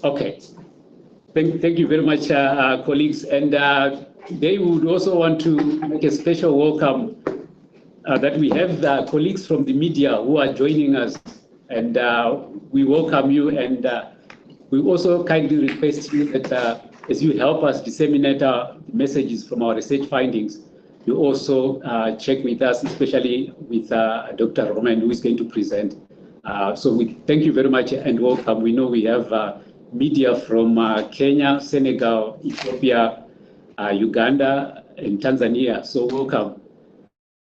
Okay. Thank you very much, colleagues. And they would also want to make a special welcome that we have colleagues from the media who are joining us. And we welcome you. And we also kindly request you that as you help us disseminate our messages from our research findings, you also check with us, especially with Dr. Roman, who is going to present. So we thank you very much and welcome. We know we have media from Kenya, Senegal, Ethiopia, Uganda, and Tanzania. So welcome.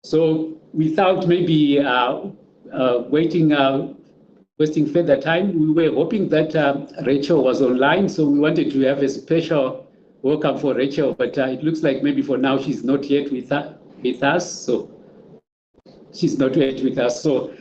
So without maybe wasting further time, we were hoping that Rachel was online, so we wanted to have a special welcome for Rachel, but it looks like maybe for now she's not yet with us. So she's not yet with us. So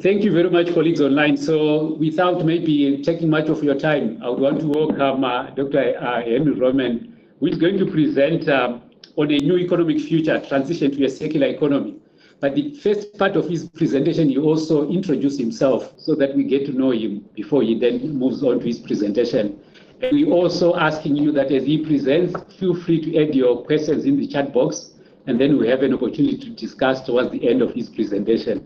thank you very much, colleagues online. So without maybe taking much of your time, I would want to welcome Dr. Henry Roman, who is going to present on a new economic future, transition to a circular economy. But the first part of his presentation, he also introduced himself so that we get to know him before he then moves on to his presentation. And we're also asking you that as he presents, feel free to add your questions in the chat box, and then we have an opportunity to discuss towards the end of his presentation.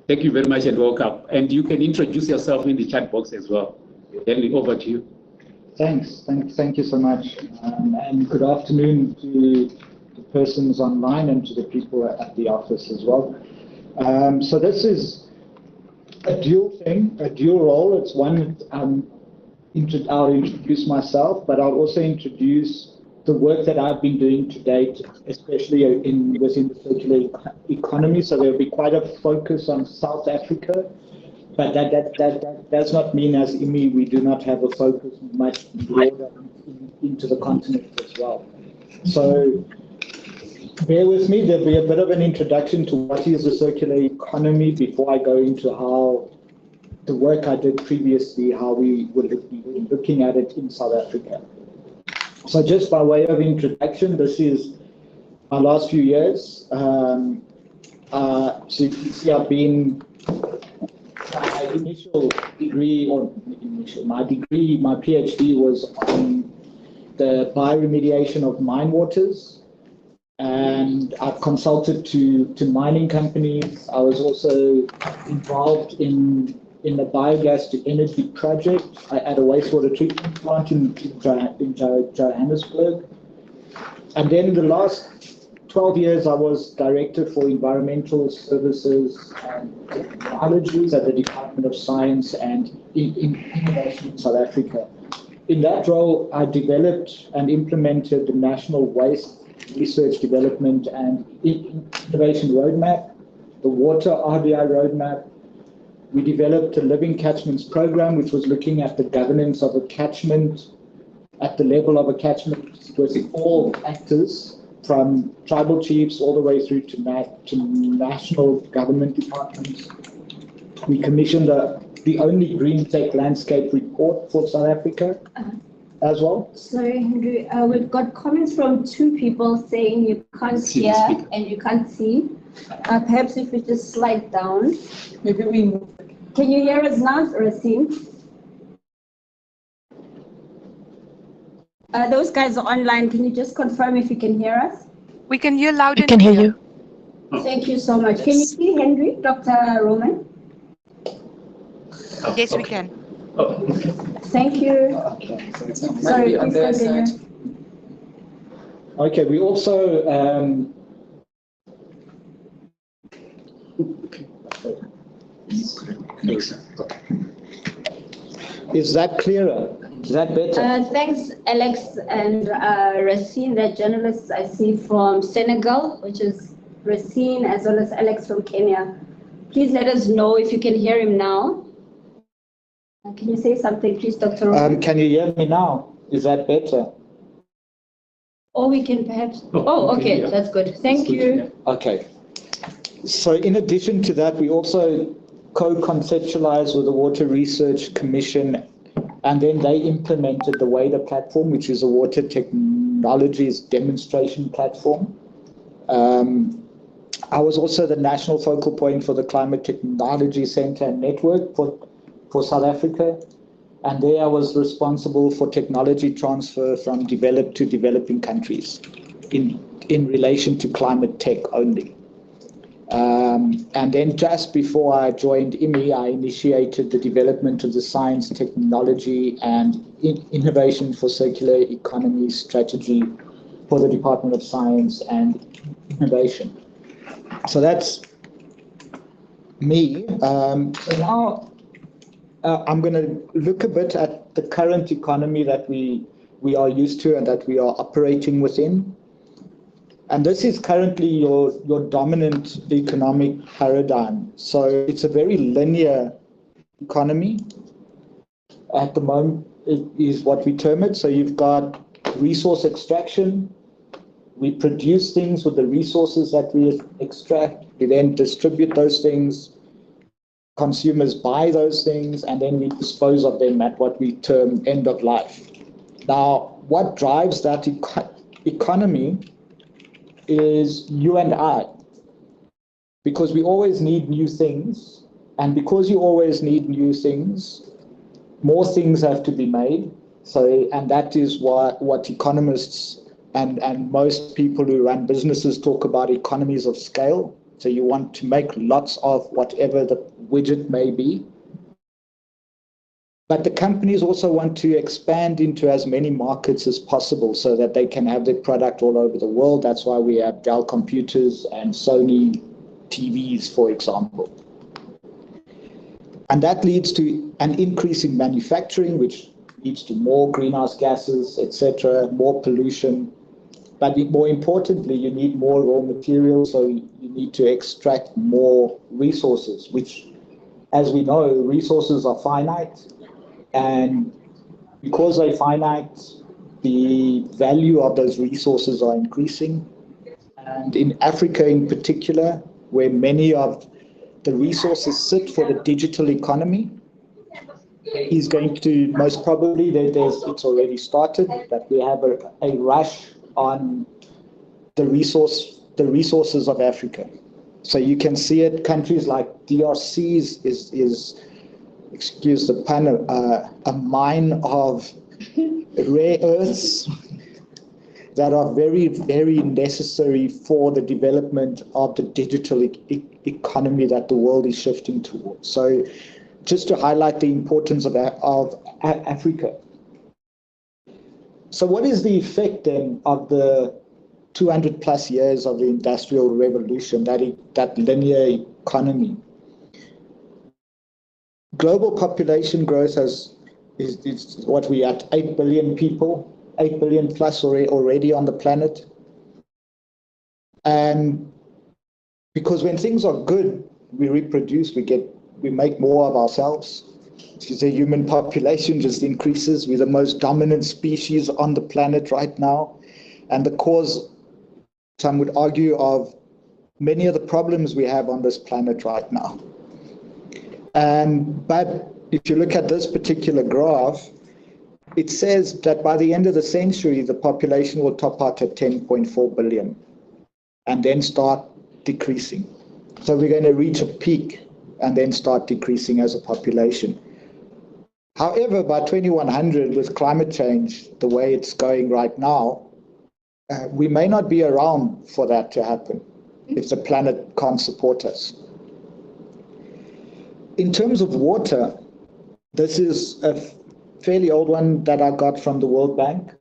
Thank you very much and welcome. And you can introduce yourself in the chat box as well. Henry, over to you. Thanks. Thank you so much. And good afternoon to the persons online and to the people at the office as well. So this is a dual thing, a dual role. It's one, I'll introduce myself, but I'll also introduce the work that I've been doing to date, especially within the circular economy. So there'll be quite a focus on South Africa, but that does not mean as IMI we do not have a focus much broader into the continent as well. So bear with me, there'll be a bit of an introduction to what is the circular economy before I go into how the work I did previously, how we were looking at it in South Africa. So just by way of introduction, this is my last few years. So you can see I've been, my initial degree, my PhD was on the bioremediation of mine waters. And I've consulted to mining companies. I was also involved in the biogas to energy project at a wastewater treatment plant in Johannesburg. And then the last 12 years, I was Director for Environmental Services and Technologies at the Department of Science and Innovation in South Africa. In that role, I developed and implemented the National Waste Research Development and Innovation Roadmap, the Water RDI Roadmap. We developed a Living Catchments program, which was looking at the governance of a catchment at the level of a catchment with all actors, from tribal chiefs all the way through to national government departments. We commissioned the only green tech landscape report for South Africa as well. Sorry, Henry, we've got comments from two people saying you can't hear and you can't see. Perhaps if we just slide down. Maybe we move. Can you hear us now, Racine? Those guys are online. Can you just confirm if you can hear us? We can hear loud and clear. We can hear you. Thank you so much. Can you see Henry, Dr. Roman? Yes, we can. Thank you. Sorry, please continue. Okay, we also is that clearer? Is that better? Thanks, Alex and Racine, the journalists I see from Senegal, which is Racine, as well as Alex from Kenya. Please let us know if you can hear him now. Can you say something, please, Dr. Roman? Can you hear me now? Is that better? Or we can perhaps... Oh, okay, yeah. That's good. Thank you. Okay. So in addition to that, we also co-conceptualized with the Water Research Commission, and then they implemented the WADA platform, which is a water technologies demonstration platform. I was also the national focal point for the Climate Technology Center and Network for South Africa. And there I was responsible for technology transfer from developed to developing countries in relation to climate tech only. And then just before I joined IMI, I initiated the development of the science, technology, and innovation for circular economy strategy for the Department of Science and Innovation. So that's me. So now I'm going to look a bit at the current economy that we are used to and that we are operating within. And this is currently your dominant economic paradigm. So it's a very linear economy. At the moment, it is what we term it. So you've got resource extraction. We produce things with the resources that we extract. We then distribute those things. Consumers buy those things, and then we dispose of them at what we term end of life. Now, what drives that economy is you and I, because we always need new things, and because you always need new things, more things have to be made. So, and that is what economists and most people who run businesses talk about, economies of scale. So you want to make lots of whatever the widget may be. But the companies also want to expand into as many markets as possible so that they can have their product all over the world. That's why we have Dell computers and Sony TVs, for example. And that leads to an increase in manufacturing, which leads to more greenhouse gases, etc., more pollution. But more importantly, you need more raw materials, so you need to extract more resources, which, as we know, resources are finite. And because they're finite, the value of those resources are increasing. And in Africa in particular, where many of the resources sit for the digital economy, is going to most probably, it's already started, that we have a rush on the resources of Africa. So you can see it, countries like DRC is excuse the pun, a mine of rare earths that are very, very necessary for the development of the digital economy that the world is shifting towards. So just to highlight the importance of Africa. So what is the effect then of the 200 plus years of the Industrial Revolution, that linear economy? Global population growth is what we at 8 billion people, 8 billion plus already on the planet. And because when things are good, we reproduce, we make more of ourselves. The human population just increases. We're the most dominant species on the planet right now. And the cause, some would argue, of many of the problems we have on this planet right now. But if you look at this particular graph, it says that by the end of the century, the population will top out at 10.4 billion and then start decreasing. So we're going to reach a peak and then start decreasing as a population. However, by 2100, with climate change the way it's going right now, we may not be around for that to happen if the planet can't support us. In terms of water, this is a fairly old one that I got from the World Bank.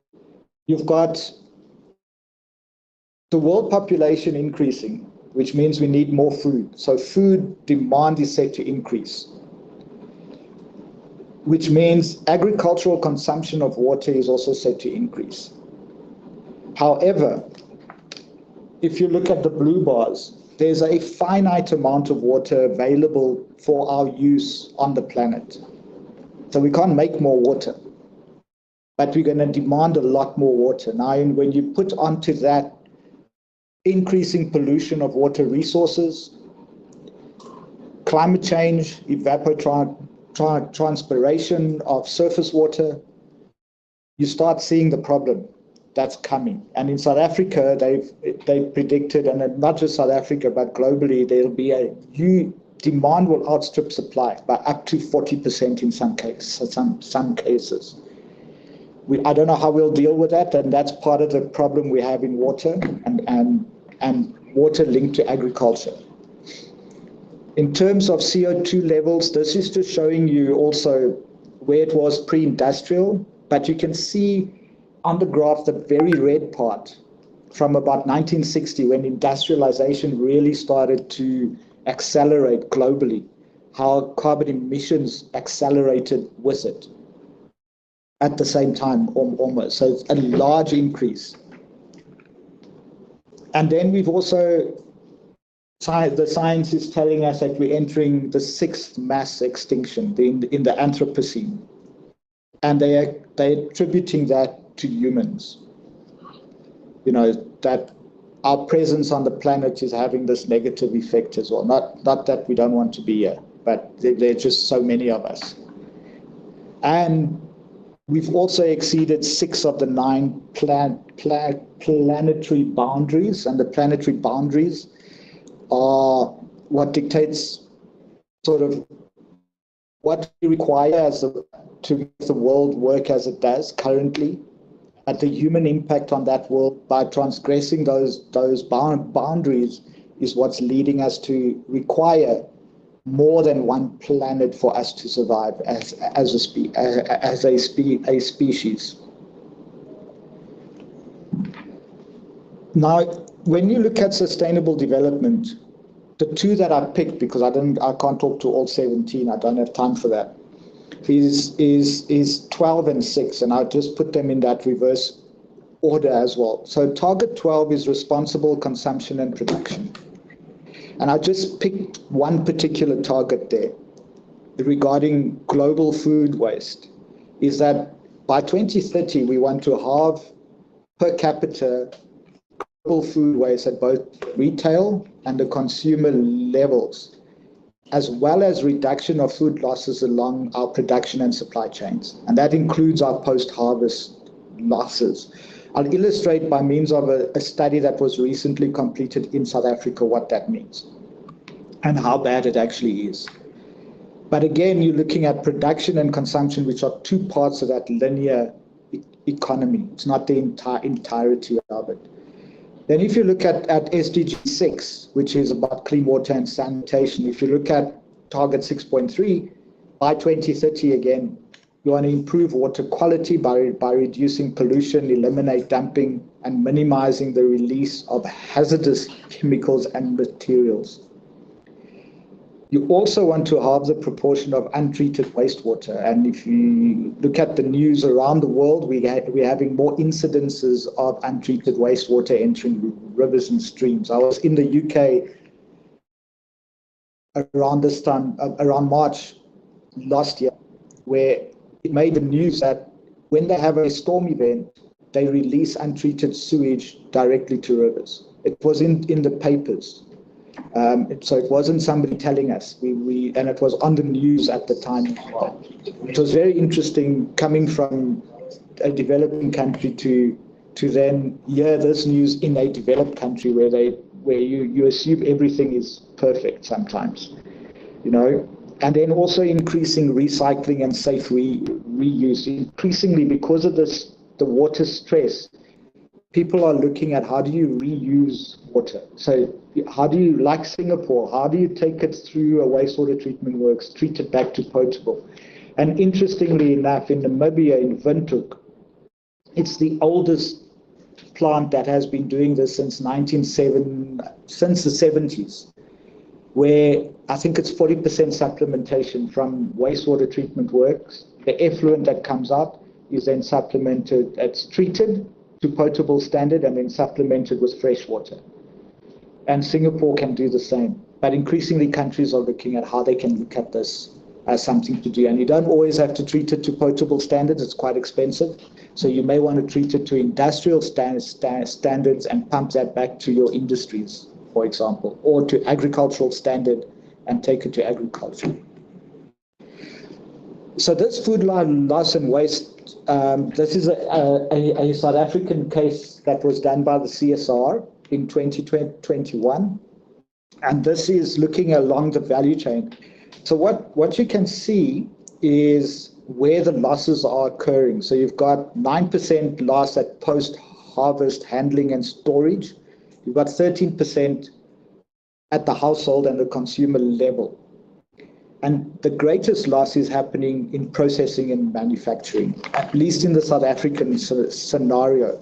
You've got the world population increasing, which means we need more food. So food demand is set to increase, which means agricultural consumption of water is also set to increase. However, if you look at the blue bars, there's a finite amount of water available for our use on the planet. So we can't make more water, but we're going to demand a lot more water. Now, when you put onto that increasing pollution of water resources, climate change, evapotranspiration of surface water, you start seeing the problem that's coming. And in South Africa, they've predicted, and not just South Africa, but globally, there'll be a demand will outstrip supply by up to 40% in some cases. I don't know how we'll deal with that, and that's part of the problem we have in water and water linked to agriculture. In terms of CO2 levels, this is just showing you also where it was pre-industrial, but you can see on the graph the very red part from about 1960, when industrialization really started to accelerate globally, how carbon emissions accelerated with it at the same time almost. So it's a large increase. And then we've also, the science is telling us that we're entering the 6th mass extinction in the Anthropocene. And they're attributing that to humans. You know, that our presence on the planet is having this negative effect as well. Not that we don't want to be here, but there are just so many of us. And we've also exceeded 6 of the 9 planetary boundaries, and the planetary boundaries are what dictates sort of what we require to make the world work as it does currently, but the human impact on that world by transgressing those boundaries is what's leading us to require more than one planet for us to survive as a species. Now, when you look at sustainable development, the 2 that I picked, because I can't talk to all 17, I don't have time for that, is 12 and 6, and I'll just put them in that reverse order as well. So target 12 is responsible consumption and production. And I just picked one particular target there regarding global food waste, is that by 2030, we want to halve per capita global food waste at both retail and the consumer levels, as well as reduction of food losses along our production and supply chains. And that includes our post-harvest losses. I'll illustrate by means of a study that was recently completed in South Africa what that means and how bad it actually is. But again, you're looking at production and consumption, which are 2 parts of that linear economy. It's not the entirety of it. Then if you look at SDG 6, which is about clean water and sanitation, if you look at target 6.3, by 2030 again, you want to improve water quality by reducing pollution, eliminate dumping, and minimizing the release of hazardous chemicals and materials. You also want to halve the proportion of untreated wastewater. And if you look at the news around the world, we're having more incidences of untreated wastewater entering rivers and streams. I was in the UK around this time, around March last year, where it made the news that when they have a storm event, they release untreated sewage directly to rivers. It was in the papers. So it wasn't somebody telling us. And it was on the news at the time as well. It was very interesting coming from a developing country to then hear this news in a developed country where you assume everything is perfect sometimes, you know. And then also increasing recycling and safe reuse. Increasingly, because of the water stress, people are looking at how do you reuse water. So how do you, like Singapore, how do you take it through a wastewater treatment works, treat it back to potable? And interestingly enough, in Namibia, in Windhoek, it's the oldest plant that has been doing this since the 70s, where I think it's 40% supplementation from wastewater treatment works. The effluent that comes out is then supplemented, it's treated to potable standard and then supplemented with fresh water. And Singapore can do the same. But increasingly countries are looking at how they can look at this as something to do. And you don't always have to treat it to potable standards. It's quite expensive. So you may want to treat it to industrial standards and pump that back to your industries, for example, or to agricultural standard and take it to agriculture. So this food loss and waste, this is a South African case that was done by the CSR in 2021. And this is looking along the value chain. So what you can see is where the losses are occurring. So you've got 9% loss at post-harvest handling and storage. You've got 13% at the household and the consumer level. And the greatest loss is happening in processing and manufacturing, at least in the South African scenario.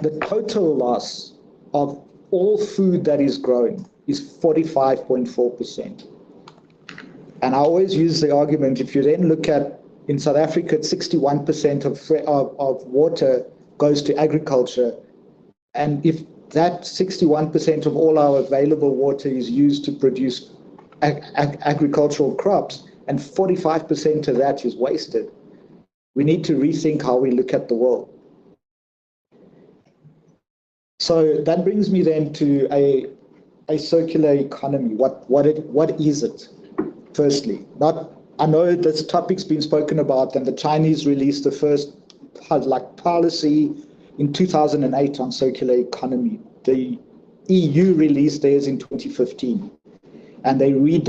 The total loss of all food that is grown is 45.4%. And I always use the argument, if you then look at, in South Africa, 61% of water goes to agriculture. And if that 61% of all our available water is used to produce agricultural crops, and 45% of that is wasted, we need to rethink how we look at the world. So that brings me then to a circular economy. What is it? Firstly, I know this topic's been spoken about, and the Chinese released the first policy in 2008 on circular economy. The EU released theirs in 2015, and they released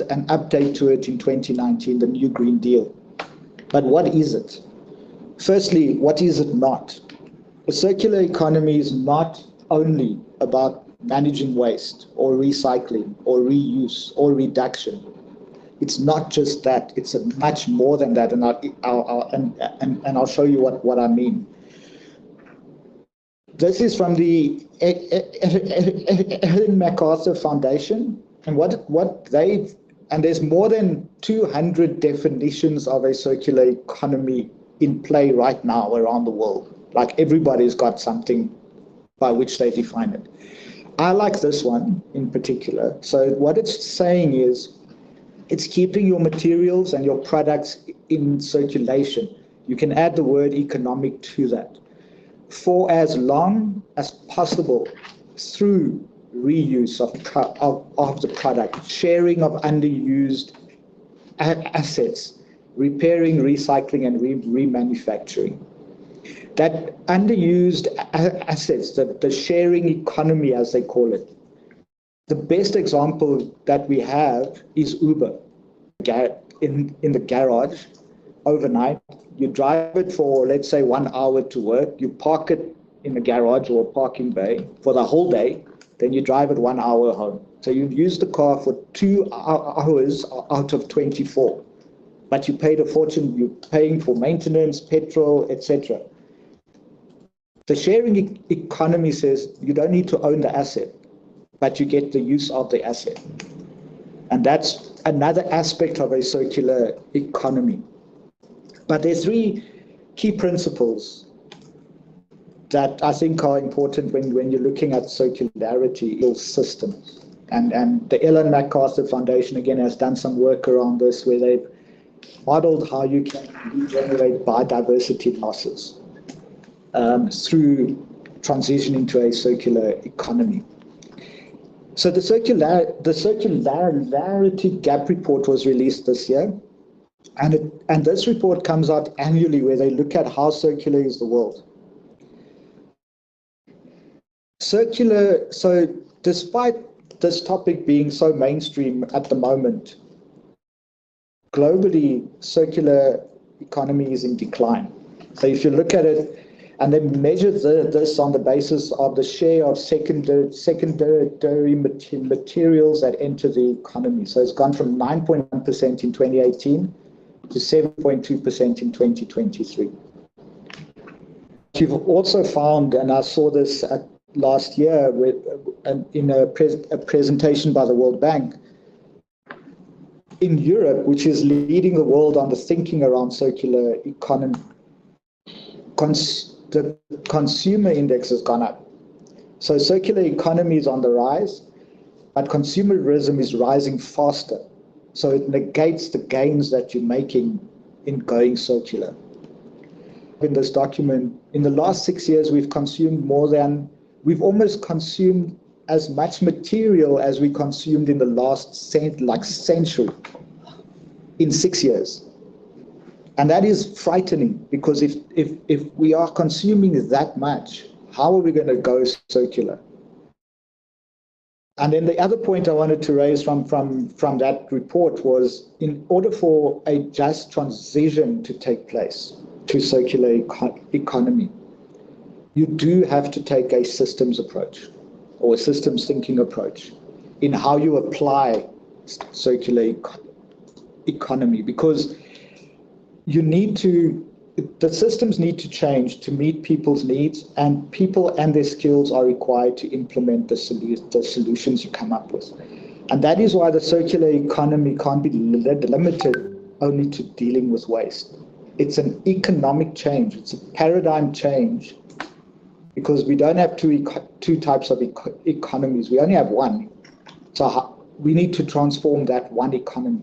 an update to it in 2019, the New Green Deal. But what is it? Firstly, what is it not? A circular economy is not only about managing waste or recycling or reuse or reduction. It's not just that. It's much more than that, and I'll show you what I mean. This is from the Ellen MacArthur Foundation, and and there's more than 200 definitions of a circular economy in play right now around the world. Like, everybody's got something by which they define it. I like this one in particular. So what it's saying is, it's keeping your materials and your products in circulation. You can add the word economic to that. For as long as possible, through reuse of the product, sharing of underused assets, repairing, recycling, and remanufacturing. That underused assets, the sharing economy, as they call it. The best example that we have is Uber. In the garage, overnight, you drive it for, let's say, 1 hour to work, you park it in the garage or parking bay for the whole day, then you drive it 1 hour home. So you've used the car for 2 hours out of 24, but you paid a fortune. You're paying for maintenance, petrol, etc. The sharing economy says you don't need to own the asset, but you get the use of the asset. And that's another aspect of a circular economy. But there's 3 key principles that I think are important when you're looking at circularity systems. And the Ellen MacArthur Foundation, again, has done some work around this, where they've modeled how you can regenerate biodiversity losses through transitioning to a circular economy. So the Circularity Gap Report was released this year, and this report comes out annually, where they look at how circular is the world. So despite this topic being so mainstream at the moment, globally, circular economy is in decline. So if you look at it, and they measure this on the basis of the share of secondary materials that enter the economy. So it's gone from 9.1% in 2018 to 7.2% in 2023. You've also found, and I saw this last year in a presentation by the World Bank, in Europe, which is leading the world on the thinking around circular economy, the consumer index has gone up. So circular economy is on the rise, but consumerism is rising faster. So it negates the gains that you're making in going circular. In this document, in the last 6 years, we've almost consumed as much material as we consumed in the last century, in 6 years. And that is frightening, because if we are consuming that much, how are we going to go circular? And then the other point I wanted to raise from that report was, in order for a just transition to take place to circular economy, you do have to take a systems approach or a systems thinking approach in how you apply circular economy, because the systems need to change to meet people's needs, and people and their skills are required to implement the solutions you come up with. And that is why the circular economy can't be limited only to dealing with waste. It's an economic change. It's a paradigm change, because we don't have two types of economies. We only have one. So we need to transform that one economy.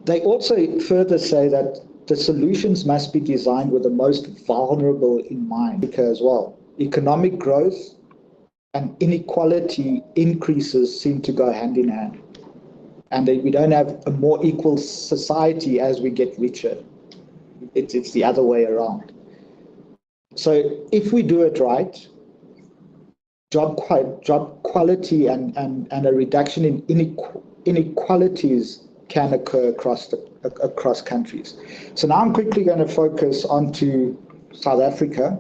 They also further say that the solutions must be designed with the most vulnerable in mind, because, well, economic growth and inequality increases seem to go hand in hand. And we don't have a more equal society as we get richer. It's the other way around. So if we do it right, job quality and a reduction in inequalities can occur across countries. So now I'm quickly going to focus onto South Africa.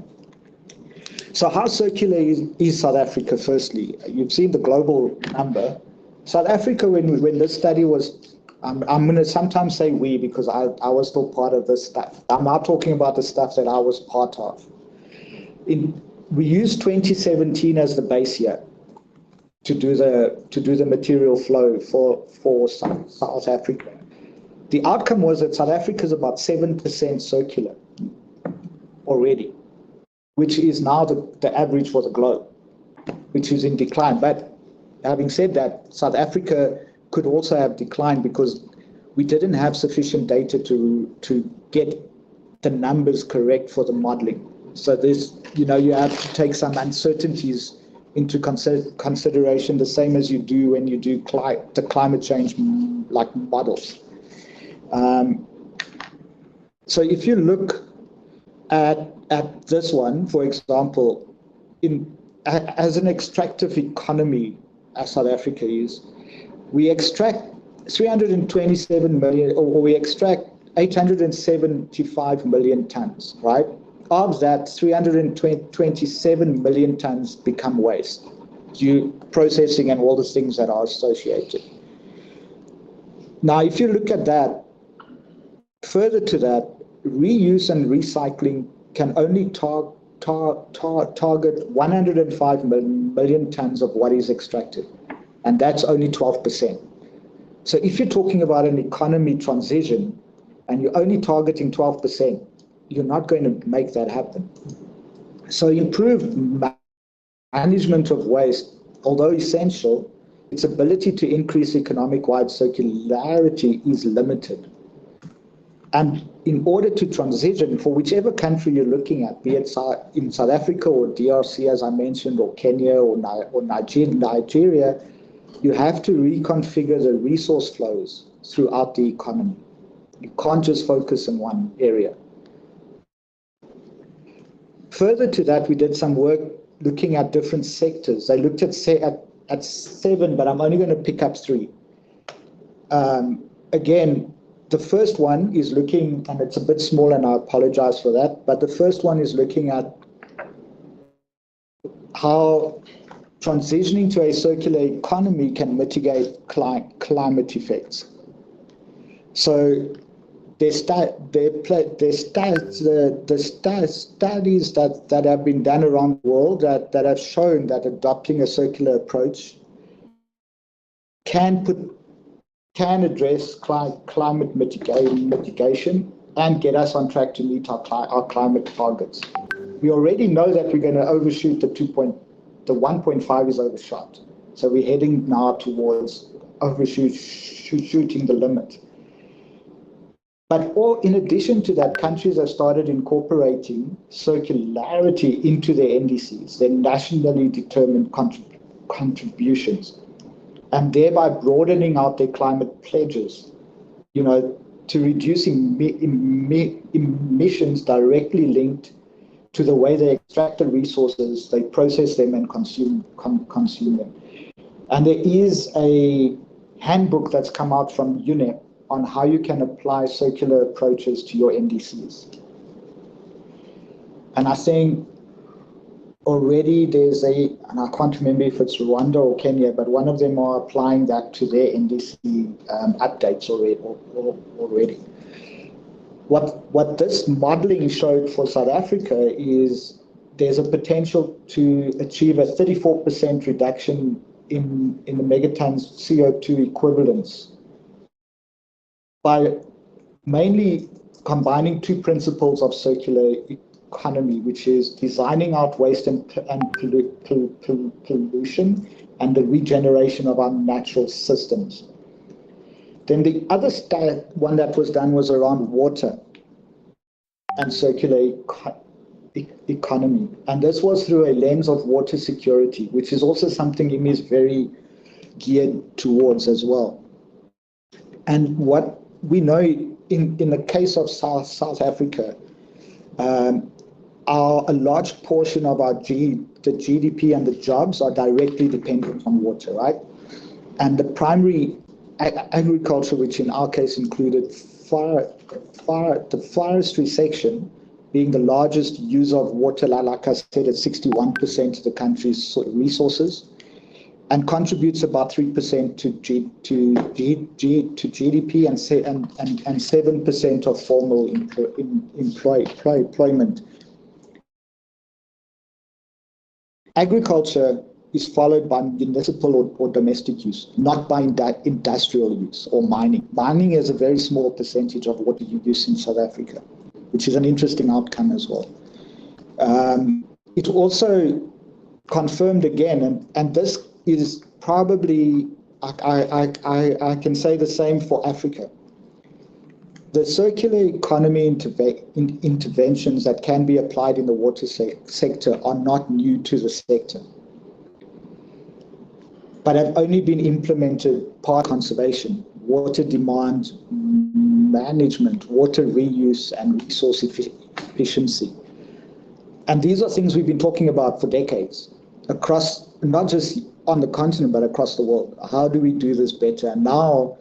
So how circular is South Africa? Firstly, you've seen the global number. South Africa, when this study was, I'm going to sometimes say we, because I was still part of this stuff. I'm now talking about the stuff that I was part of. We used 2017 as the base year to do the material flow for South Africa. The outcome was that South Africa is about 7% circular already, which is now the average for the globe, which is in decline. But having said that, South Africa could also have declined because we didn't have sufficient data to get the numbers correct for the modeling. So this, you have to take some uncertainties into consideration, the same as you do when you do the climate change like models. So if you look at this one, for example, as an extractive economy, as South Africa is, we extract 327 million, or we extract 875 million tons, right? Of that, 327 million tons become waste due processing and all the things that are associated. Now, if you look at that, further to that, reuse and recycling can only target 105 million tons of what is extracted, and that's only 12%. So if you're talking about an economy transition and you're only targeting 12%, you're not going to make that happen. So improved management of waste, although essential, its ability to increase economic-wide circularity is limited. And in order to transition, for whichever country you're looking at, be it in South Africa or DRC, as I mentioned, or Kenya or Nigeria, you have to reconfigure the resource flows throughout the economy. You can't just focus in one area. Further to that, we did some work looking at different sectors. I looked at 7, but I'm only going to pick up 3. Again, the first one is looking, and it's a bit small, and I apologize for that, but the first one is looking at how transitioning to a circular economy can mitigate climate effects. So the studies that have been done around the world that have shown that adopting a circular approach can address climate mitigation and get us on track to meet our climate targets. We already know that we're going to overshoot the 1.5 is overshot. So we're heading now towards overshooting the limit. But in addition to that, countries have started incorporating circularity into their NDCs, their nationally determined contributions, and thereby broadening out their climate pledges, to reducing emissions directly linked to the way they extract the resources, they process them and consume them. And there is a handbook that's come out from UNEP on how you can apply circular approaches to your NDCs. And I think already there's and I can't remember if it's Rwanda or Kenya, but one of them are applying that to their NDC updates already. What this modeling showed for South Africa is there's a potential to achieve a 34% reduction in the megatons CO2 equivalents by mainly combining two principles of circular economy, which is designing out waste and pollution and the regeneration of our natural systems. Then the other one that was done was around water and circular economy. And this was through a lens of water security, which is also something IMI is very geared towards as well. And what we know in the case of South Africa, a large portion of the GDP and the jobs are directly dependent on water, right? And the primary agriculture, which in our case included the forestry section, being the largest user of water, like I said, at 61% of the country's resources, and contributes about 3% to GDP and 7% of formal employment. Agriculture is followed by municipal or domestic use, not by industrial use or mining. Mining is a very small percentage of what you use in South Africa, which is an interesting outcome as well. It also confirmed again, and this is probably, I can say the same for Africa. The circular economy interventions that can be applied in the water sector are not new to the sector, but have only been implemented part conservation, water demand management, water reuse, and resource efficiency. And these are things we've been talking about for decades, across, not just on the continent, but across the world. How do we do this better? And now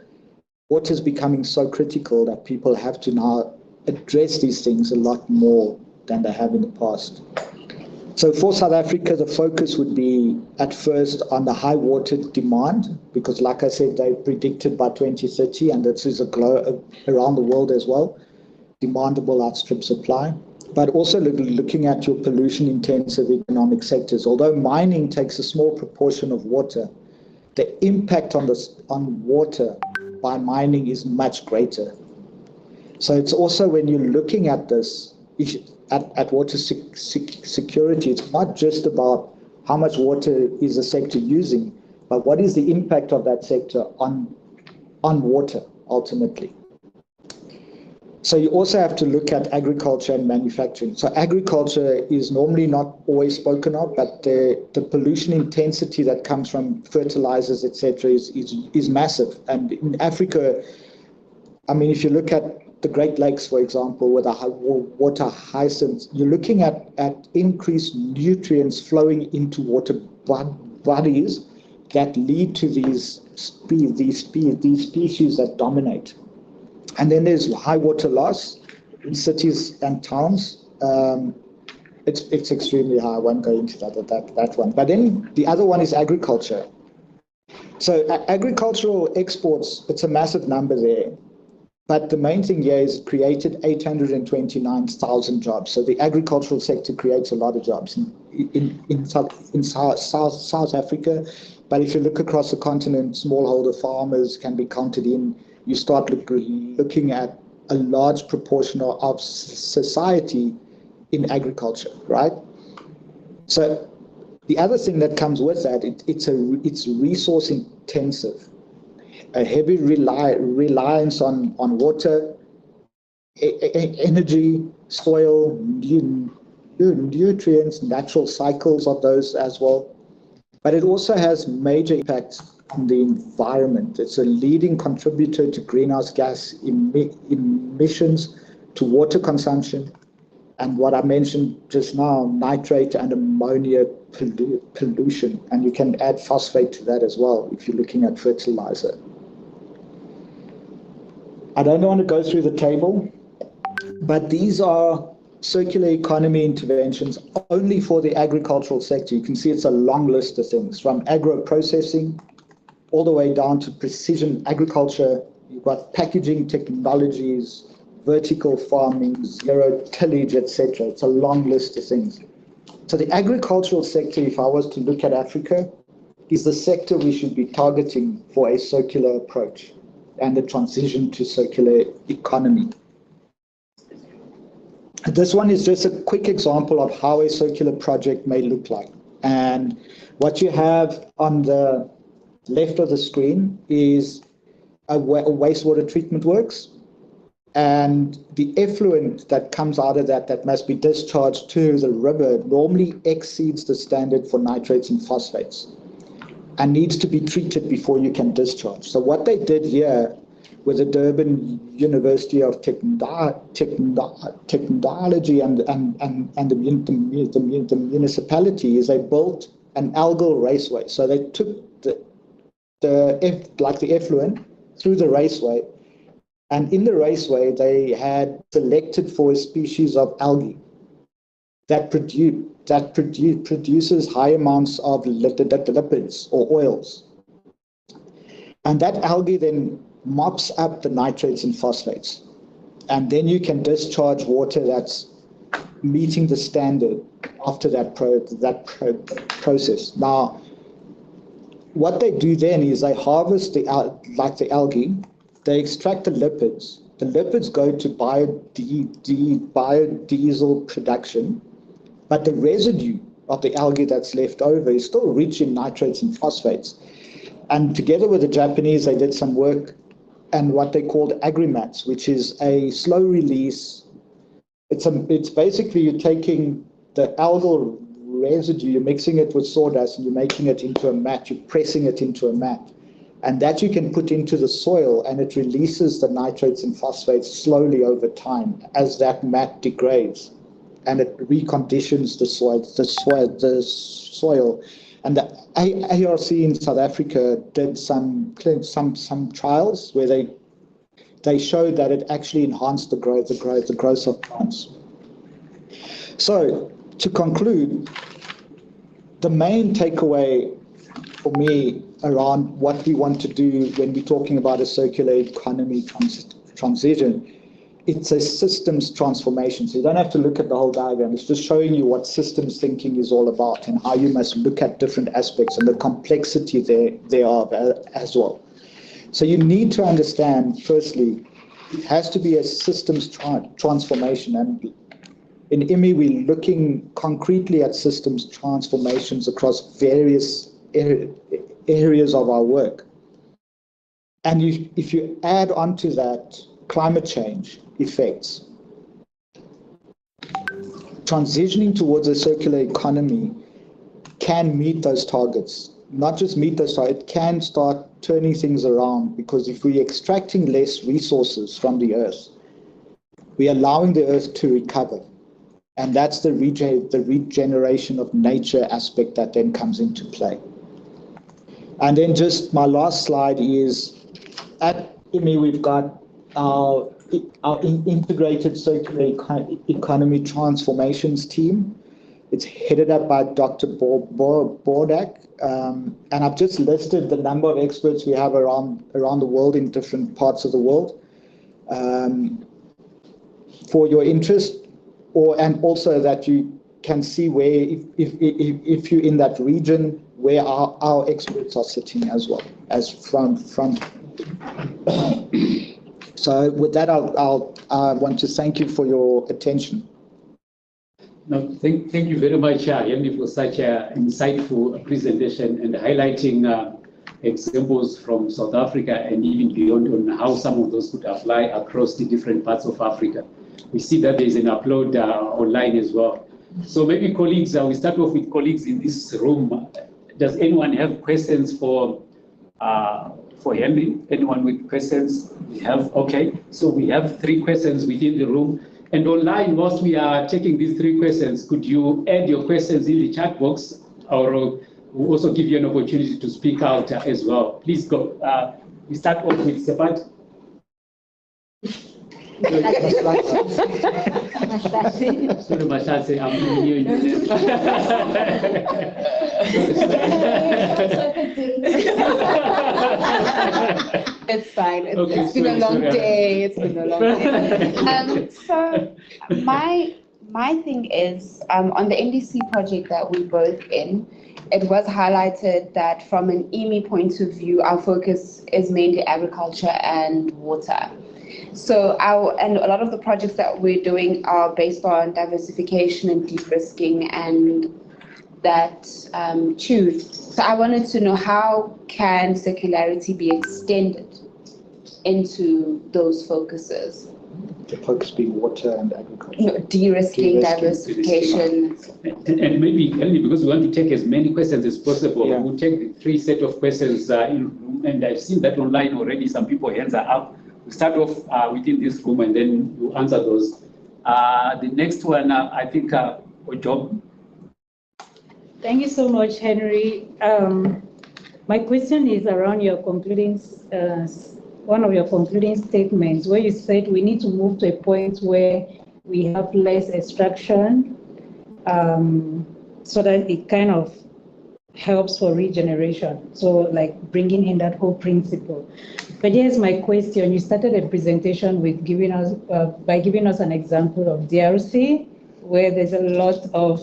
water is becoming so critical that people have to now address these things a lot more than they have in the past. So for South Africa, the focus would be at first on the high water demand, because like I said, they predicted by 2030, and this is around the world as well, demand will outstrip supply. But also looking at your pollution-intensive economic sectors. Although mining takes a small proportion of water, the impact on water by mining is much greater. So it's also, when you're looking at this issue, at water security, it's not just about how much water is the sector using, but what is the impact of that sector on water ultimately. So you also have to look at agriculture and manufacturing. So agriculture is normally not always spoken of, but the pollution intensity that comes from fertilizers, etc., is massive. And in Africa, I mean, if you look at the Great Lakes, for example, with the water hyacinths, you're looking at increased nutrients flowing into water bodies that lead to these species that dominate. And then there's high water loss in cities and towns. It's extremely high. I won't go into that one. But then the other one is agriculture. So agricultural exports, it's a massive number there. But the main thing here is it created 829,000 jobs. So the agricultural sector creates a lot of jobs in South Africa. But if you look across the continent, smallholder farmers can be counted in. You start looking at a large proportion of society in agriculture, right? So the other thing that comes with that, it's resource intensive, a heavy reliance on water, energy, soil, nutrients, natural cycles of those as well. But it also has major impacts on the environment. It's a leading contributor to greenhouse gas emissions, to water consumption, and what I mentioned just now, nitrate and ammonia pollution, and you can add phosphate to that as well if you're looking at fertilizer. I don't want to go through the table, but these are circular economy interventions only for the agricultural sector. You can see it's a long list of things, from agro-processing all the way down to precision agriculture. You've got packaging technologies, vertical farming, zero tillage, etc. It's a long list of things. So the agricultural sector, if I was to look at Africa, is the sector we should be targeting for a circular approach and the transition to circular economy. This one is just a quick example of how a circular project may look like. And what you have on the left of the screen is a wastewater treatment works. And the effluent that comes out of that must be discharged to the river normally exceeds the standard for nitrates and phosphates and needs to be treated before you can discharge. So what they did here with the Durban University of Technology and the municipality is they built an algal raceway. So they took the effluent through the raceway, and in the raceway they had selected for a species of algae that produces high amounts of lipids or oils, and that algae then mops up the nitrates and phosphates, and then you can discharge water that's meeting the standard after that process. Now, what they do then is they harvest the algae, they extract the lipids. The lipids go to biodiesel production, but the residue of the algae that's left over is still rich in nitrates and phosphates. And together with the Japanese, they did some work and what they called agrimats, which is a slow release. It's basically you're taking the algal residue, you're mixing it with sawdust, and you're making it into a mat, you're pressing it into a mat. And that you can put into the soil, and it releases the nitrates and phosphates slowly over time as that mat degrades, and it reconditions the soil. And the ARC in South Africa did some trials where they showed that it actually enhanced the growth of plants. So to conclude, the main takeaway for me around what we want to do when we're talking about a circular economy transition, it's a systems transformation. So you don't have to look at the whole diagram. It's just showing you what systems thinking is all about and how you must look at different aspects and the complexity thereof as well. So you need to understand, firstly, it has to be a systems transformation. And in IMI, we're looking concretely at systems transformations across various areas of our work. And if you add onto that climate change effects, transitioning towards a circular economy can meet those targets. Not just meet those targets, it can start turning things around, because if we're extracting less resources from the earth, we're allowing the earth to recover. And that's the regeneration of nature aspect that then comes into play. And then just my last slide is, at IMI, we've got our integrated circular economy transformations team. It's headed up by Dr. Bordak. And I've just listed the number of experts we have around the world in different parts of the world for your interest, and also that you can see where, if you're in that region, where our experts are sitting as well as from. So with that, I want to thank you for your attention. No, thank you very much, Henry, for such an insightful presentation and highlighting examples from South Africa and even beyond on how some of those could apply across the different parts of Africa. We see that there's an upload online as well. So maybe colleagues, we start off with colleagues in this room. Does anyone have questions for Henry? Anyone with questions? We have, okay. So we have 3 questions within the room. And online, whilst we are taking these 3 questions, could you add your questions in the chat box, or we'll also give you an opportunity to speak out as well. Please go. We start off with Sepat. Sorry, Mashase, I'm giving you It's fine. Okay, It's been a long sorry. day. It's been a long day. So my thing is, on the NDC project that we're both in, it was highlighted that from an EMI point of view, our focus is mainly agriculture and water. So and a lot of the projects that we're doing are based on diversification and de-risking and that choose. So I wanted to know, how can circularity be extended into those focuses? The focus being water and agriculture. No, de-risking, diversification. And maybe only because we want to take as many questions as possible, Yeah. we'll take the 3 set of questions and I've seen that online already. Some people hands are up. We start off within this room and then you answer those. The next one, I think, Ojob. Thank you so much, Henry. My question is around your concluding, one of your concluding statements, where you said we need to move to a point where we have less extraction, so that it kind of helps for regeneration. So like bringing in that whole principle. But here's my question. You started a presentation with by giving us an example of DRC, where there's a lot of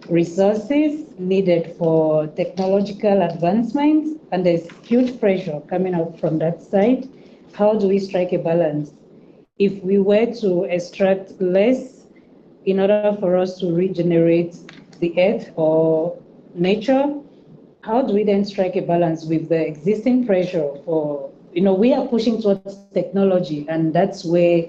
resources needed for technological advancements, and there's huge pressure coming out from that side. How do we strike a balance? If we were to extract less in order for us to regenerate the earth or nature, how do we then strike a balance with the existing pressure for, we are pushing towards technology, and that's where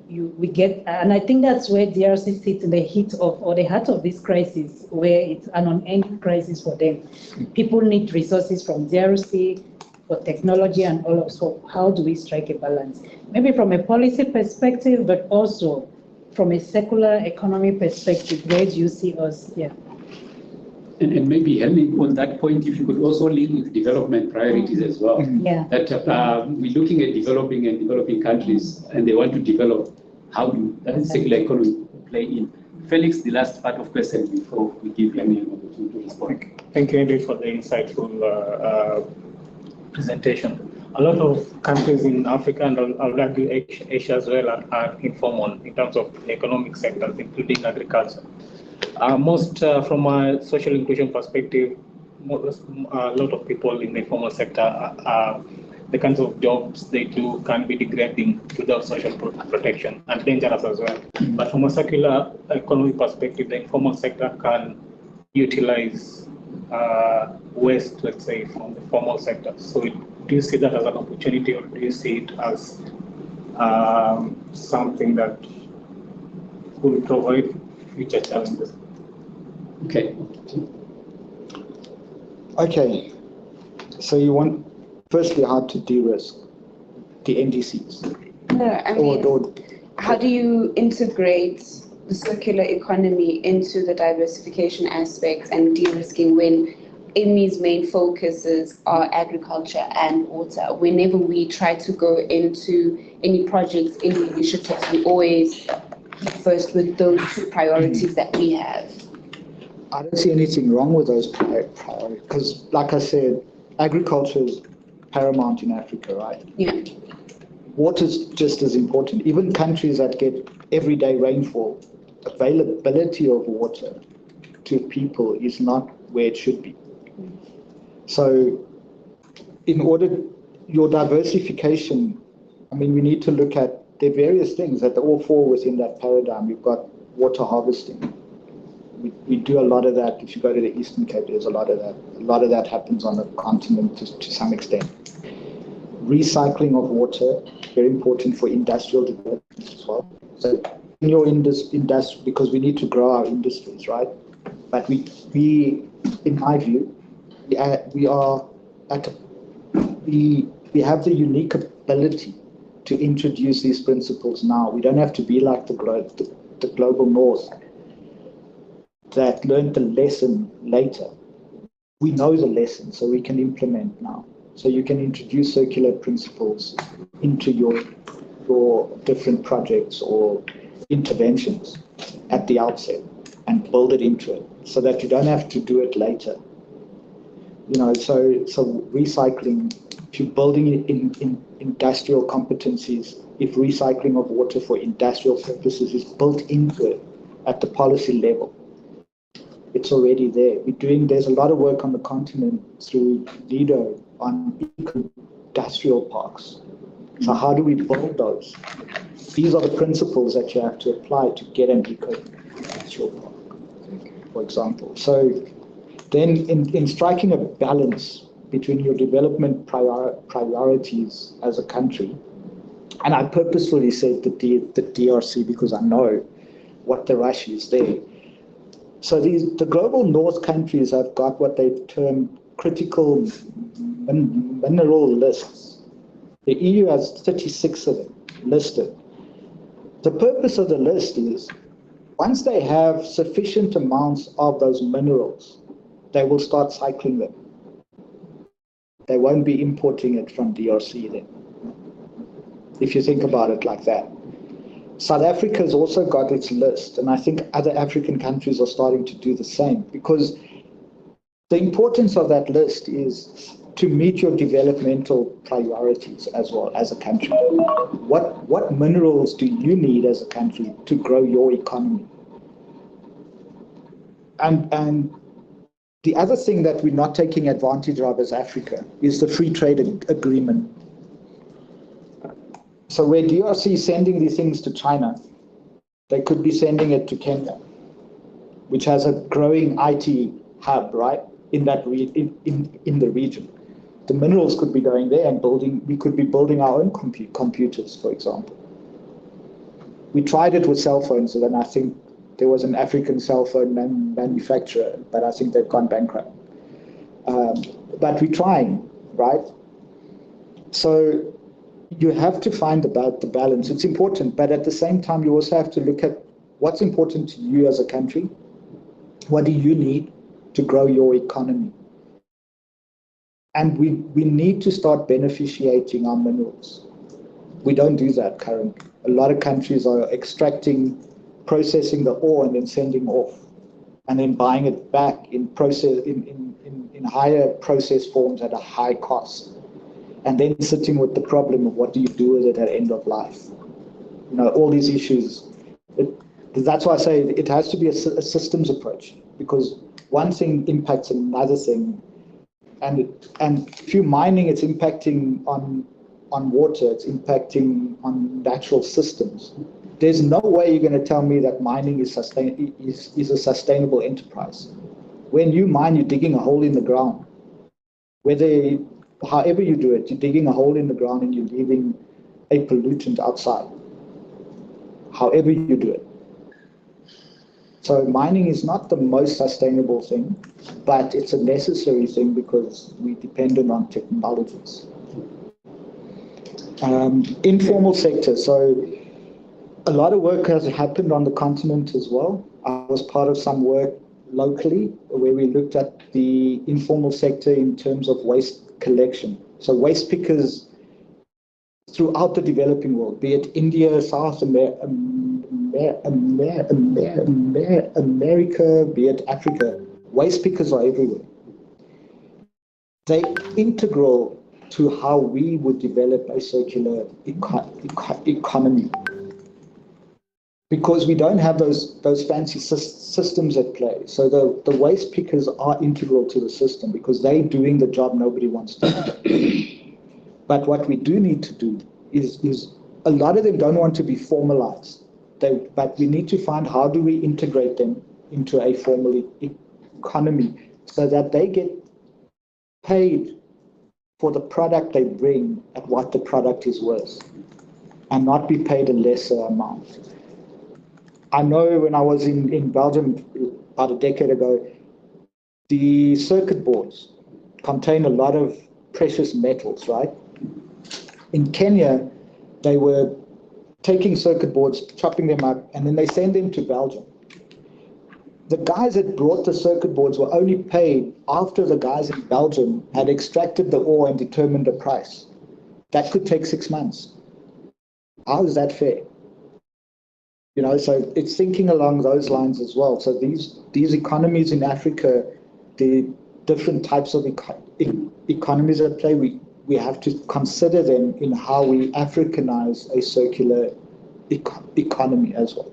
we get, and I think that's where DRC sits in the heat of, or the heart of this crisis, where it's an unending crisis for them. People need resources from DRC for technology and all of, so how do we strike a balance? Maybe from a policy perspective, but also from a secular economy perspective, where do you see us here? And maybe Henry, on that point, if you could also link with development priorities as well. Yeah. That we're looking at developing countries, and they want to develop. How do that circular economy play in? Felix, the last part of question before we give Henry an opportunity to respond. Thank you, Henry, for the insightful presentation. A lot of countries in Africa and I would argue Asia as well are informal in terms of economic sectors, including agriculture. Most from a social inclusion perspective, a lot of people in the informal sector, the kinds of jobs they do can be degrading without social protection and dangerous as well. But from a circular economy perspective, the informal sector can utilize waste, let's say, from the formal sector. So do you see that as an opportunity, or do you see it as something that will provide future challenges? Okay. Okay. So you want, firstly, how to de-risk the NDCs? No, I mean, how do you integrate the circular economy into the diversification aspects and de-risking when IMI's main focuses are agriculture and water? Whenever we try to go into any projects, any initiatives, we always first with those 2 priorities that we have. I don't see anything wrong with those priorities, because like I said, agriculture is paramount in Africa, right? Yeah. Water is just as important. Even countries that get everyday rainfall, availability of water to people is not where it should be. So in order, your diversification, I mean, we need to look at the various things that all fall within that paradigm. We've got water harvesting. We do a lot of that. If you go to the Eastern Cape, there's a lot of that. A lot of that happens on the continent to some extent. Recycling of water, very important for industrial development as well. So in your industry, because we need to grow our industries, right? But we in my view, we have the unique ability to introduce these principles now. We don't have to be like the global north that learned the lesson later. We know the lesson, so we can implement now. So you can introduce circular principles into your different projects or interventions at the outset and build it into it so that you don't have to do it later. So recycling, if you're building it in industrial competencies, if recycling of water for industrial purposes is built into it at the policy level, it's already there. There's a lot of work on the continent through LIDO on industrial parks. So how do we build those? These are the principles that you have to apply to get an eco-industrial park, for example. So then in striking a balance between your development priorities as a country, and I purposefully said the DRC because I know what the rush is there. So the global north countries have got what they've termed critical mineral lists. The EU has 36 of them listed. The purpose of the list is once they have sufficient amounts of those minerals, they will start cycling them. They won't be importing it from DRC then, if you think about it like that. South Africa has also got its list, and I think other African countries are starting to do the same, because the importance of that list is to meet your developmental priorities as well as a country. What minerals do you need as a country to grow your economy? And the other thing that we're not taking advantage of as Africa is the free trade agreement. So where DRC is sending these things to China, they could be sending it to Kenya, which has a growing IT hub, right, in that in the region. The minerals could be going there and we could be building our own computers, for example. We tried it with cell phones, and then I think there was an African cell phone manufacturer, but I think they've gone bankrupt. But we're trying, right? So you have to find about the balance. It's important, but at the same time, you also have to look at what's important to you as a country. What do you need to grow your economy? And we need to start beneficiating our minerals. We don't do that currently. A lot of countries are extracting, processing the ore and then sending off, and then buying it back in higher process forms at a high cost, and then sitting with the problem of what do you do with it at end of life. All these issues. That's why I say it has to be a systems approach, because one thing impacts another thing. And if you're mining, it's impacting on water, it's impacting on natural systems. There's no way you're going to tell me that mining is a sustainable enterprise. When you mine, you're digging a hole in the ground. However you do it, you're digging a hole in the ground and you're leaving a pollutant outside. However you do it. So mining is not the most sustainable thing, but it's a necessary thing because we're dependent on technologies. Informal sector. So a lot of work has happened on the continent as well. I was part of some work locally where we looked at the informal sector in terms of waste collection. So waste pickers throughout the developing world, be it India, South America, be it Africa, waste pickers are everywhere. They're integral to how we would develop a circular economy. Because we don't have those fancy systems at play. So the waste pickers are integral to the system because they're doing the job nobody wants to do. But what we do need to do is a lot of them don't want to be formalized. But we need to find how do we integrate them into a formal economy so that they get paid for the product they bring at what the product is worth and not be paid a lesser amount. I know when I was in Belgium about a decade ago, the circuit boards contain a lot of precious metals, right? In Kenya, they were taking circuit boards, chopping them up, and then they send them to Belgium. The guys that brought the circuit boards were only paid after the guys in Belgium had extracted the ore and determined a price. That could take 6 months. How is that fair? You know, so it's thinking along those lines as well. So these economies in Africa, the different types of economies at play, we have to consider them in how we Africanize a circular economy as well.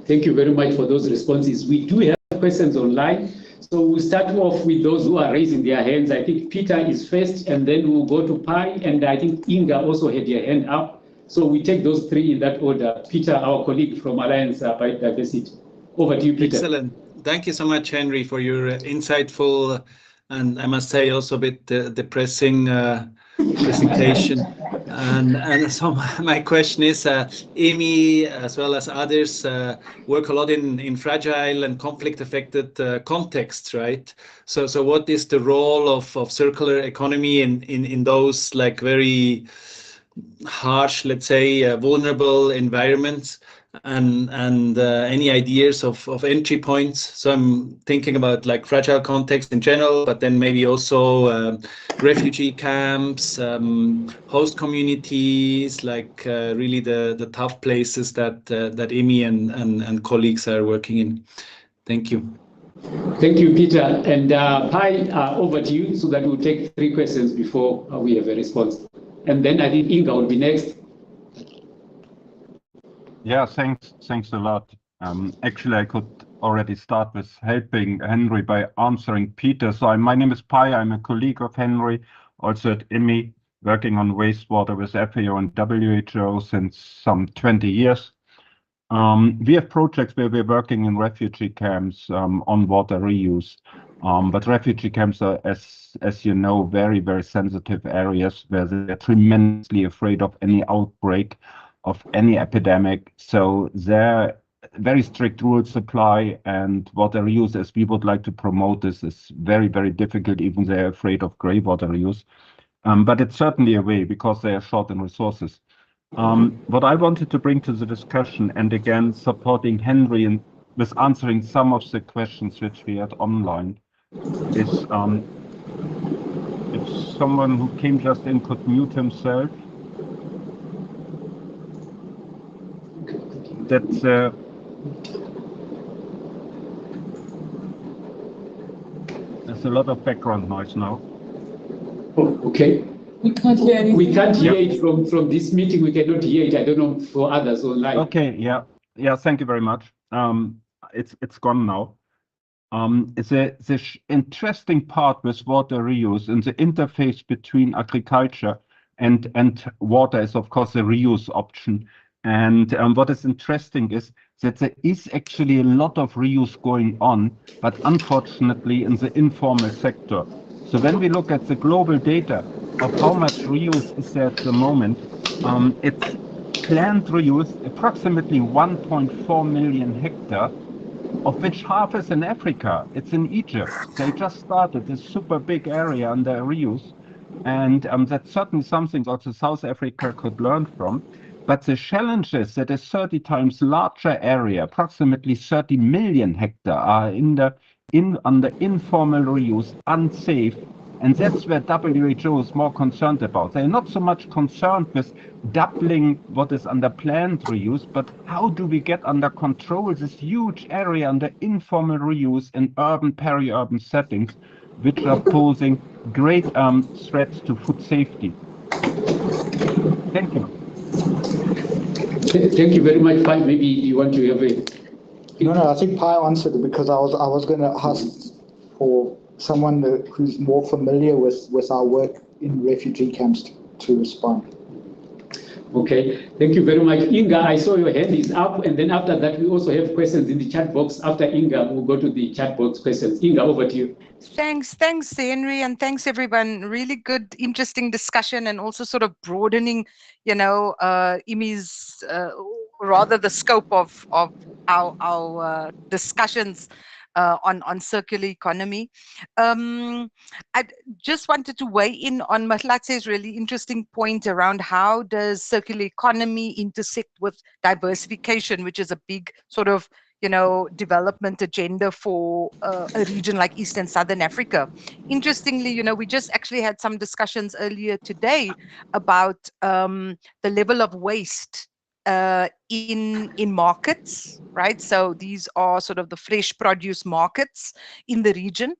Thank you very much for those responses. We do have questions online. So we'll start off with those who are raising their hands. I think Peter is first, and then we'll go to Pi, and I think Inga also had her hand up. So we take those three in that order. Peter, our colleague from Alliance Biodiversity. Over to you, Peter. Excellent. Thank you so much, Henry, for your insightful and I must say also a bit depressing presentation. And so my question is, EMI as well as others work a lot in fragile and conflict-affected contexts, right? So what is the role of circular economy in those like very harsh, let's say, vulnerable environments? And any ideas of entry points? So I'm thinking about like fragile context in general, but then maybe also refugee camps, host communities, like really the tough places that EMI and colleagues are working in. Thank you. Thank you, Peter. And Pi, over to you, so that we'll take 3 questions before we have a response. And then I think Inga will be next. Yeah, thanks a lot. Actually, I could already start with helping Henry by answering Peter. So my name is Pi. I'm a colleague of Henry, also at EMI, working on wastewater with FAO and WHO since some 20 years. We have projects where we're working in refugee camps on water reuse. But refugee camps are, as you know, very, very sensitive areas where they're tremendously afraid of any outbreak of any epidemic. So there very strict rules apply, and water reuse, as we would like to promote this, is very, very difficult, even they're afraid of grey water reuse. But it's certainly a way, because they are short in resources. What I wanted to bring to the discussion, and again supporting Henry in with answering some of the questions which we had online, is if someone who came just in could mute himself. That's there's a lot of background noise now. Oh, okay. We can't hear anything. We can't hear it from this meeting. We cannot hear it. I don't know for others online. Okay, yeah. Thank you very much. It's gone now. The interesting part with water reuse and the interface between agriculture and water is, of course, the reuse option. And what is interesting is that there is actually a lot of reuse going on, but unfortunately in the informal sector. So when we look at the global data of how much reuse is there at the moment, it's planned reuse, approximately 1.4 million hectares, of which half is in Africa. It's in Egypt. They just started this super big area under reuse. And that's certainly something also South Africa could learn from. But the challenge is that a 30 times larger area, approximately 30 million hectares, are under informal reuse, unsafe. And that's where WHO is more concerned about. They're not so much concerned with doubling what is under planned reuse, but how do we get under control this huge area under informal reuse in urban, peri-urban settings, which are posing great threats to food safety. Thank you. Thank you very much, Pi. Maybe you want to have a... No, I think Pi answered it, because I was going to ask for someone who's more familiar with our work in refugee camps to respond. Okay, thank you very much. Inga, I saw your hand is up, and then after that, we also have questions in the chat box. After Inga, we'll go to the chat box questions. Inga, over to you. Thanks, Henry, and thanks everyone. Really good, interesting discussion, and also sort of broadening, EMI's rather the scope of our discussions on circular economy. I just wanted to weigh in on Mahlatse's really interesting point around how does circular economy intersect with diversification, which is a big sort of development agenda for a region like East and Southern Africa. Interestingly, we just actually had some discussions earlier today about the level of waste in markets, right? So these are sort of the fresh produce markets in the region,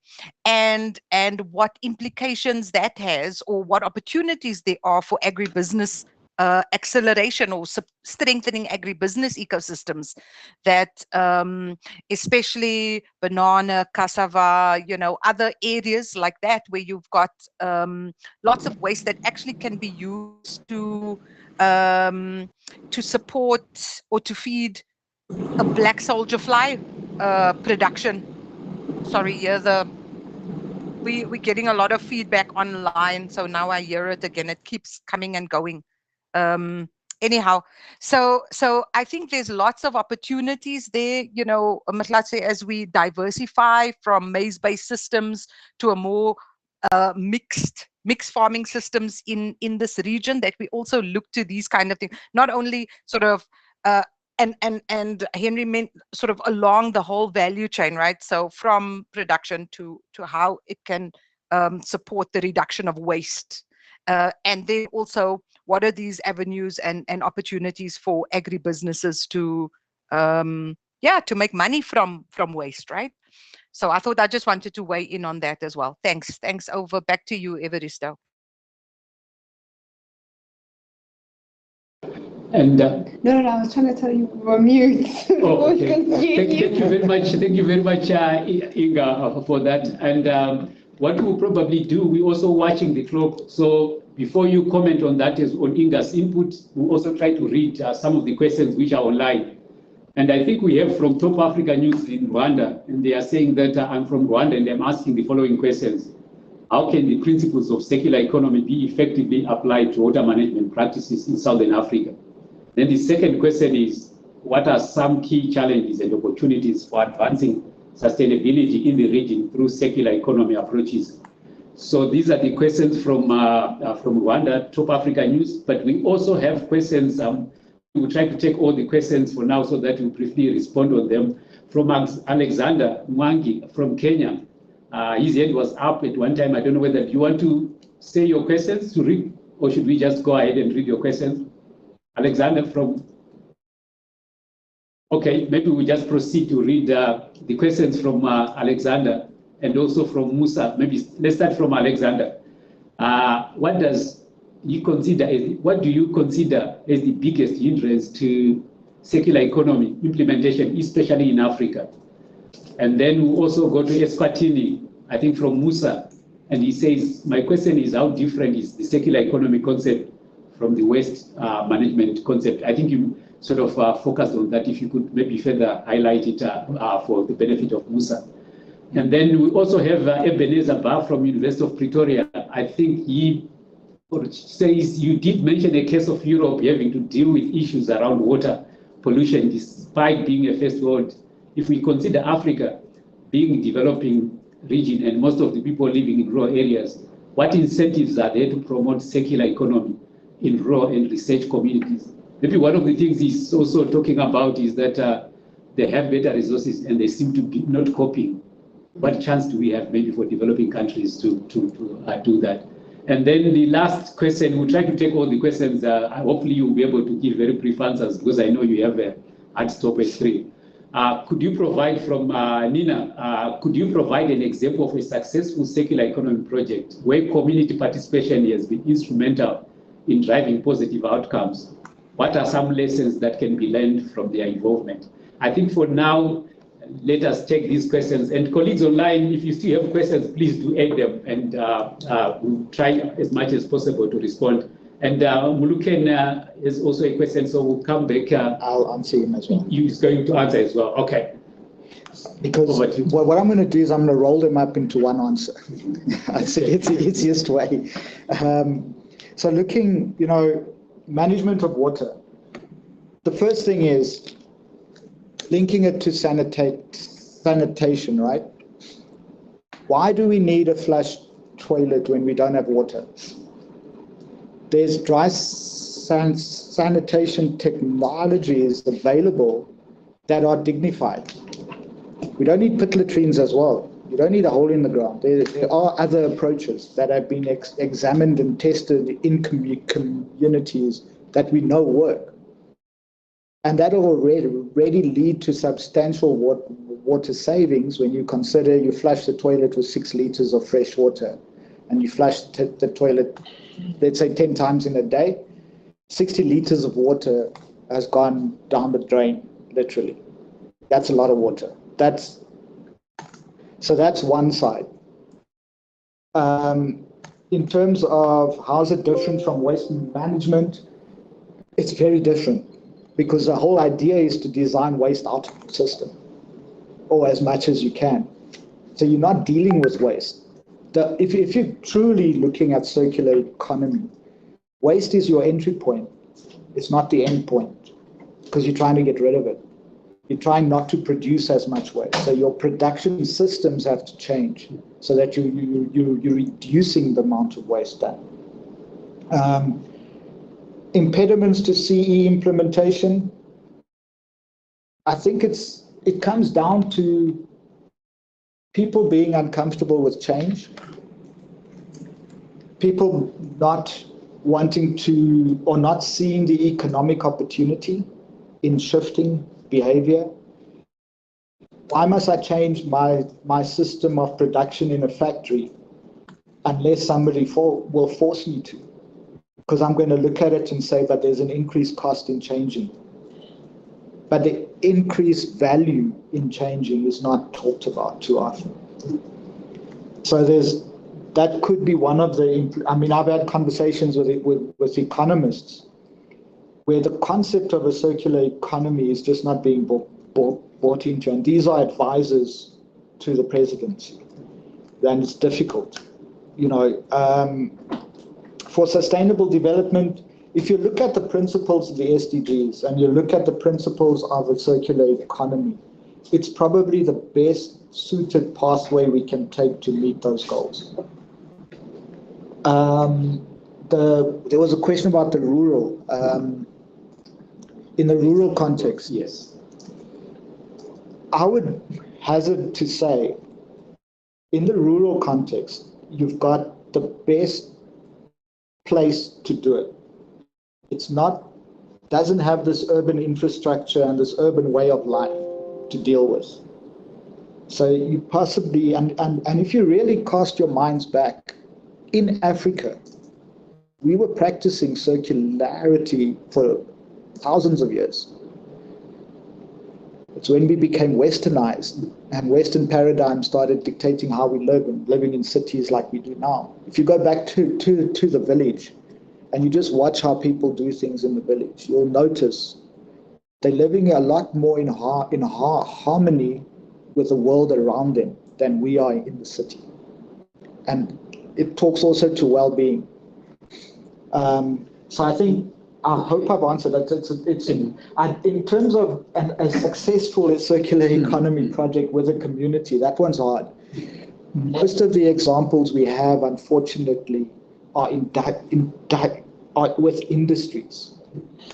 and what implications that has, or what opportunities there are for agribusiness acceleration or strengthening agribusiness ecosystems that especially banana, cassava, other areas like that where you've got lots of waste that actually can be used to support or to feed a black soldier fly production. Sorry, we're getting a lot of feedback online, so now I hear it again. It keeps coming and going. Anyhow, so I think there's lots of opportunities there, Mahlatse, as we diversify from maize-based systems to a more mixed farming systems in this region, that we also look to these kind of things, not only sort of and Henry meant sort of along the whole value chain, right? So from production to how it can support the reduction of waste, and then also what are these avenues and opportunities for agribusinesses to make money from waste, right? So I thought I just wanted to weigh in on that as well. Thanks. Over back to you, Evaristo. And No, I was trying to tell you we were mute. Oh, okay. Thank you very much. Thank you very much, Inga, for that. And what we'll probably do, we're also watching the clock. So before you comment on that, on Inga's input, we'll also try to read some of the questions which are online. And I think we have from Top Africa News in Rwanda, and they are saying that I'm from Rwanda, and I'm asking the following questions. How can the principles of circular economy be effectively applied to water management practices in Southern Africa? Then the second question is, what are some key challenges and opportunities for advancing sustainability in the region through circular economy approaches? So these are the questions from Rwanda, Top Africa News, but we also have questions. We will try to take all the questions for now so that we briefly respond on them. From Alexander Mwangi from Kenya. His hand was up at one time. I don't know whether you want to say your questions to read, or should we just go ahead and read your questions? Alexander from... Okay, maybe we just proceed to read the questions from Alexander and also from Musa. Maybe let's start from Alexander. What do you consider as the biggest hindrance to circular economy implementation, especially in Africa? And then we'll also go to Eswatini, I think from Musa, and he says, my question is, how different is the circular economy concept from the waste management concept? I think you sort of focused on that. If you could maybe further highlight it for the benefit of Musa. And then we also have Ebenezer Bar from University of Pretoria. I think he says you did mention a case of Europe having to deal with issues around water pollution despite being a first world. If we consider Africa being a developing region and most of the people living in rural areas, what incentives are there to promote circular economy in rural and research communities? Maybe one of the things he's also talking about is that they have better resources and they seem to be not coping. What chance do we have maybe for developing countries to do that? And then the last question, we'll try to take all the questions. Hopefully you'll be able to give very brief answers because I know you have a hard stop at 3. Could you provide from Nina, could you provide an example of a successful circular economy project where community participation has been instrumental in driving positive outcomes? What are some lessons that can be learned from their involvement? I think for now, let us take these questions. And colleagues online, if you still have questions, please do add them, and we'll try as much as possible to respond. And Muluken is also a question, so we'll come back. I'll answer him as well. He's going to answer as well. Okay. Because what I'm going to do is I'm going to roll them up into one answer. It's the easiest way. So looking, management of water. The first thing is linking it to sanitation sanitation, right? Why do we need a flush toilet when we don't have water? There's dry sanitation technologies available that are dignified. We don't need pit latrines as well. You don't need a hole in the ground. There are other approaches that have been examined and tested in communities that we know work. And that will already lead to substantial water savings when you consider you flush the toilet with 6 liters of fresh water and you flush the toilet, let's say 10 times in a day, 60 liters of water has gone down the drain, literally. That's a lot of water. So that's one side. In terms of how's it different from waste management, it's very different because the whole idea is to design waste out of the system or as much as you can. So you're not dealing with waste. If you're truly looking at circular economy, waste is your entry point. It's not the end point because you're trying to get rid of it. You're trying not to produce as much waste. So your production systems have to change so that you're reducing the amount of waste done. Impediments to CE implementation. I think it comes down to people being uncomfortable with change, people not wanting to or not seeing the economic opportunity in shifting behavior. Why must I change my system of production in a factory unless somebody will force me to? Because I'm going to look at it and say, but there's an increased cost in changing. But the increased value in changing is not talked about too often. So that could be one of the, I've had conversations with economists where the concept of a circular economy is just not being bought into. And these are advisors to the presidency. And it's difficult. For sustainable development, if you look at the principles of the SDGs and you look at the principles of a circular economy, it's probably the best suited pathway we can take to meet those goals. There was a question about the rural. In the rural context, yes. I would hazard to say, in the rural context, you've got the best place to do it. It's doesn't have this urban infrastructure and this urban way of life to deal with. So you possibly, and if you really cast your minds back, in Africa, we were practicing circularity for thousands of years. It's when we became westernized and Western paradigm started dictating how we live and living in cities like we do now. If you go back to the village and you just watch how people do things in the village, you'll notice they're living a lot more in harmony with the world around them than we are in the city. And it talks also to well-being. So I hope I've answered that. In terms of a successful circular economy project with a community, that one's hard. Most of the examples we have, unfortunately, are with industries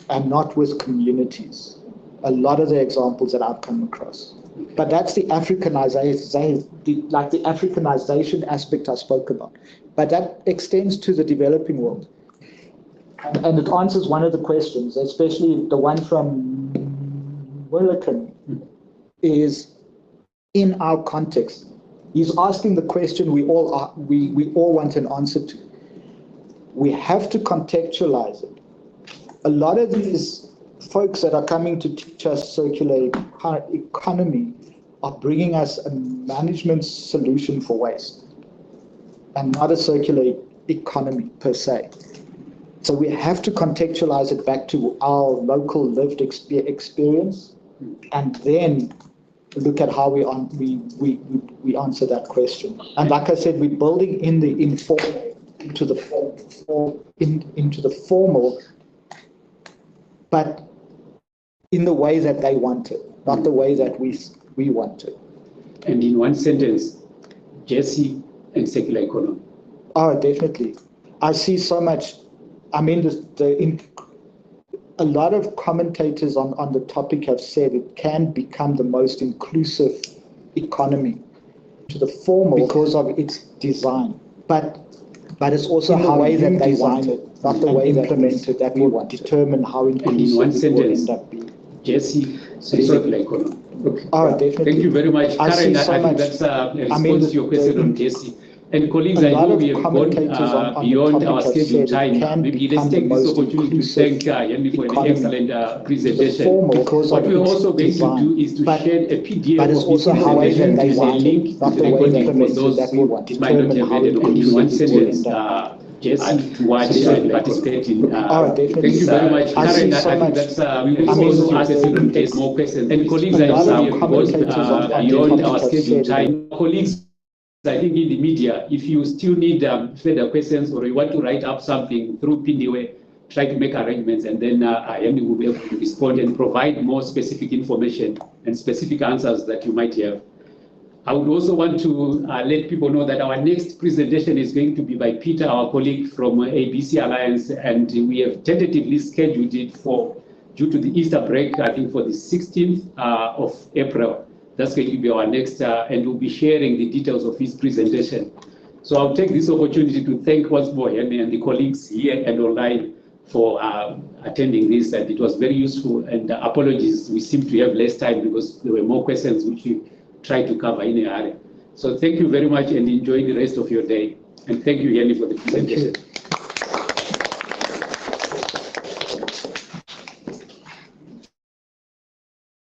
and not with communities. A lot of the examples that I've come across. But that's the Africanization, the Africanization aspect I spoke about. But that extends to the developing world. And it answers one of the questions, especially the one from Willikin, is in our context. He's asking the question we all want an answer to. We have to contextualize it. A lot of these folks that are coming to teach us circular economy are bringing us a management solution for waste and not a circular economy per se. So we have to contextualize it back to our local lived experience and then look at how we answer that question. And like I said, we're building in the informal into the formal, but in the way that they want it, not the way that we want it. And in one sentence, Jesse and circular economy. Oh, definitely. I see so much. I mean, a lot of commentators on the topic have said it can become the most inclusive economy to the formal because of its design. But it's also how the way that they want it, not the way implemented, that will determine how inclusive it will end up being. Jesse, circular economy. Okay. Oh, definitely. Thank you very much. I Karen, see so I think much. that's a response to your question on Jesse. And colleagues, I know we have gone beyond our scheduled time. Maybe let's take this opportunity to thank Henry for an excellent presentation. What we're also going to do is to share a PDF of this presentation with a link to the recording for those who might not have had an opportunity in one sentence. Jesse, to watch and participate in. Thank you very much, Karen. I think that's we will also ask you more questions. And colleagues, I know we have gone beyond our scheduled time. Colleagues, I think in the media, if you still need further questions or you want to write up something through Pindiwe, try to make arrangements, and then Henry will be able to respond and provide more specific information and specific answers that you might have. I would also want to let people know that our next presentation is going to be by Peter, our colleague from ABC Alliance, and we have tentatively scheduled it for, due to the Easter break, I think for the 16th of April. That's going to be our next, and we'll be sharing the details of his presentation. So I'll take this opportunity to thank once more Henry and the colleagues here and online for attending this, and it was very useful. And apologies, we seem to have less time because there were more questions which we tried to cover in a hurry. So thank you very much and enjoy the rest of your day. And thank you, Henry, for the presentation.